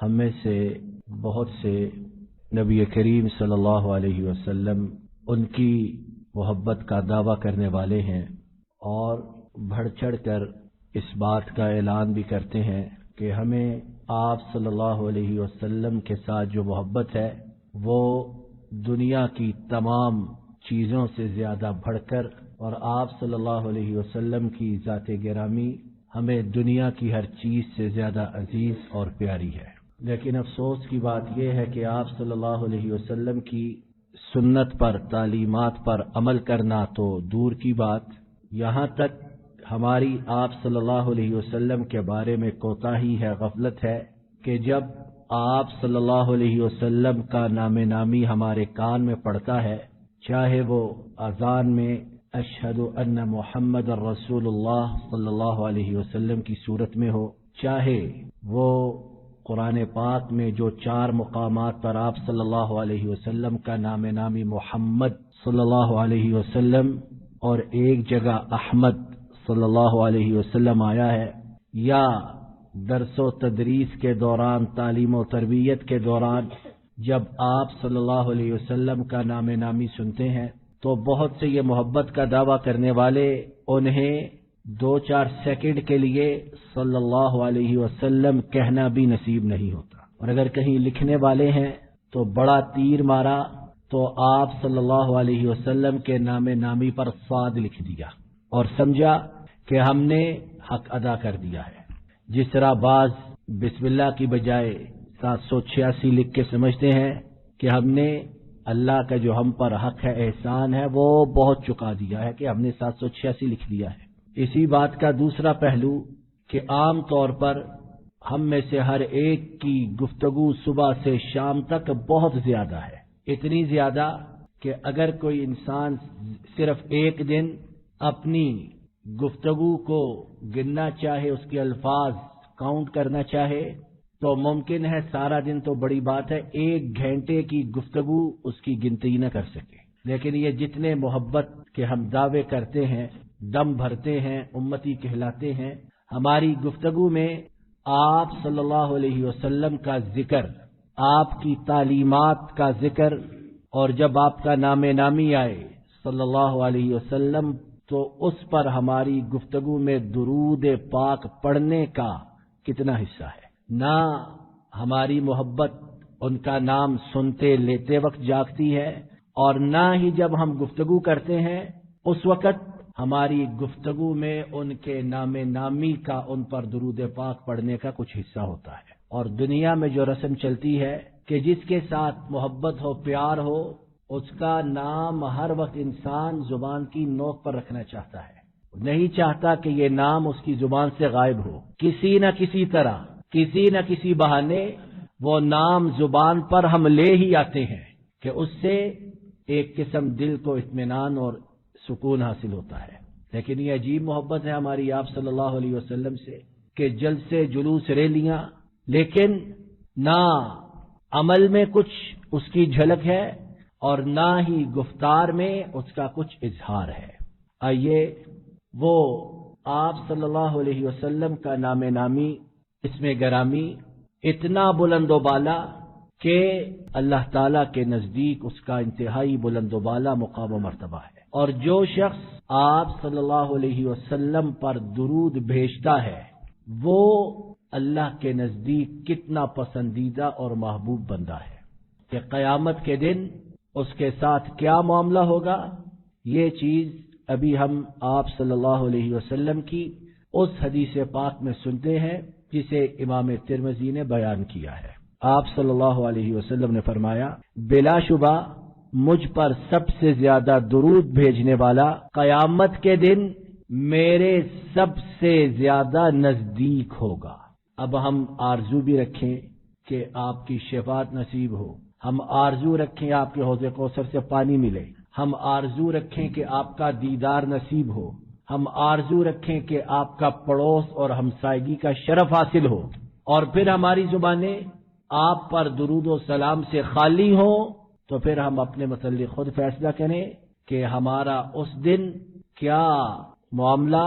ہم میں سے بہت سے نبی کریم صلی اللہ علیہ وسلم ان کی محبت کا دعویٰ کرنے والے ہیں اور بڑھ چڑھ کر اس بات کا اعلان بھی کرتے ہیں کہ ہمیں آپ صلی اللہ علیہ وسلم کے ساتھ جو محبت ہے وہ دنیا کی تمام چیزوں سے زیادہ بڑھ کر، اور آپ صلی اللہ علیہ وسلم کی ذات گرامی ہمیں دنیا کی ہر چیز سے زیادہ عزیز اور پیاری ہے۔ لیکن افسوس کی بات یہ ہے کہ آپ صلی اللہ علیہ وسلم کی سنت پر، تعلیمات پر عمل کرنا تو دور کی بات، یہاں تک ہماری آپ صلی اللہ علیہ وسلم کے بارے میں کوتاہی ہے، غفلت ہے کہ جب آپ صلی اللہ علیہ وسلم کا نام نامی ہمارے کان میں پڑتا ہے، چاہے وہ اذان میں اشہد ان محمد الرسول اللہ صلی اللہ علیہ وسلم کی صورت میں ہو، چاہے وہ قرآن پاک میں جو 4 مقامات پر آپ صلی اللہ علیہ وسلم کا نام نامی محمد صلی اللہ علیہ وسلم اور ایک جگہ احمد صلی اللہ علیہ وسلم آیا ہے، یا درس و تدریس کے دوران، تعلیم و تربیت کے دوران جب آپ صلی اللہ علیہ وسلم کا نام نامی سنتے ہیں تو بہت سے یہ محبت کا دعویٰ کرنے والے انہیں 2-4 سیکنڈ کے لیے صلی اللہ علیہ وسلم کہنا بھی نصیب نہیں ہوتا، اور اگر کہیں لکھنے والے ہیں تو بڑا تیر مارا تو آپ صلی اللہ علیہ وسلم کے نام نامی پر صاد لکھ دیا اور سمجھا کہ ہم نے حق ادا کر دیا ہے۔ جس طرح بعض بسم اللہ کی بجائے 786 لکھ کے سمجھتے ہیں کہ ہم نے اللہ کا جو ہم پر حق ہے، احسان ہے، وہ بہت چکا دیا ہے کہ ہم نے 786 لکھ دیا ہے۔ اسی بات کا دوسرا پہلو کہ عام طور پر ہم میں سے ہر ایک کی گفتگو صبح سے شام تک بہت زیادہ ہے، اتنی زیادہ کہ اگر کوئی انسان صرف ایک دن اپنی گفتگو کو گننا چاہے، اس کے الفاظ کاؤنٹ کرنا چاہے تو ممکن ہے سارا دن تو بڑی بات ہے 1 گھنٹے کی گفتگو اس کی گنتی نہ کر سکے۔ لیکن یہ جتنے محبت کے ہم دعوے کرتے ہیں، دم بھرتے ہیں، امتی کہلاتے ہیں، ہماری گفتگو میں آپ صلی اللہ علیہ وسلم کا ذکر، آپ کی تعلیمات کا ذکر، اور جب آپ کا نام نامی آئے صلی اللہ علیہ وسلم تو اس پر ہماری گفتگو میں درود پاک پڑھنے کا کتنا حصہ ہے۔ نہ ہماری محبت ان کا نام سنتے لیتے وقت جاگتی ہے، اور نہ ہی جب ہم گفتگو کرتے ہیں اس وقت ہماری گفتگو میں ان کے نام نامی کا، ان پر درود پاک پڑھنے کا کچھ حصہ ہوتا ہے۔ اور دنیا میں جو رسم چلتی ہے کہ جس کے ساتھ محبت ہو، پیار ہو، اس کا نام ہر وقت انسان زبان کی نوک پر رکھنا چاہتا ہے، نہیں چاہتا کہ یہ نام اس کی زبان سے غائب ہو۔ کسی نہ کسی طرح، کسی نہ کسی بہانے وہ نام زبان پر ہم لے ہی آتے ہیں کہ اس سے ایک قسم دل کو اطمینان اور سکون حاصل ہوتا ہے۔ لیکن یہ عجیب محبت ہے ہماری آپ صلی اللہ علیہ وسلم سے کہ جلسے جلوس ریلیاں، لیکن نہ عمل میں کچھ اس کی جھلک ہے اور نہ ہی گفتار میں اس کا کچھ اظہار ہے۔ آئیے وہ آپ صلی اللہ علیہ وسلم کا نام نامی، اس میں گرامی اتنا بلند و بالا کہ اللہ تعالی کے نزدیک اس کا انتہائی بلند و بالا مقام و مرتبہ ہے، اور جو شخص آپ صلی اللہ علیہ وسلم پر درود بھیجتا ہے وہ اللہ کے نزدیک کتنا پسندیدہ اور محبوب بندہ ہے کہ قیامت کے دن اس کے ساتھ کیا معاملہ ہوگا، یہ چیز ابھی ہم آپ صلی اللہ علیہ وسلم کی اس حدیث پاک میں سنتے ہیں جسے امام ترمذی نے بیان کیا ہے۔ آپ صلی اللہ علیہ وسلم نے فرمایا، بلا شبہ مجھ پر سب سے زیادہ درود بھیجنے والا قیامت کے دن میرے سب سے زیادہ نزدیک ہوگا۔ اب ہم آرزو بھی رکھیں کہ آپ کی شفاعت نصیب ہو، ہم آرزو رکھیں آپ کے حوض کوثر سے پانی ملے، ہم آرزو رکھیں کہ آپ کا دیدار نصیب ہو، ہم آرزو رکھیں کہ آپ کا پڑوس اور ہمسائیگی کا شرف حاصل ہو، اور پھر ہماری زبانیں آپ پر درود و سلام سے خالی ہوں، تو پھر ہم اپنے متعلق خود فیصلہ کریں کہ ہمارا اس دن کیا معاملہ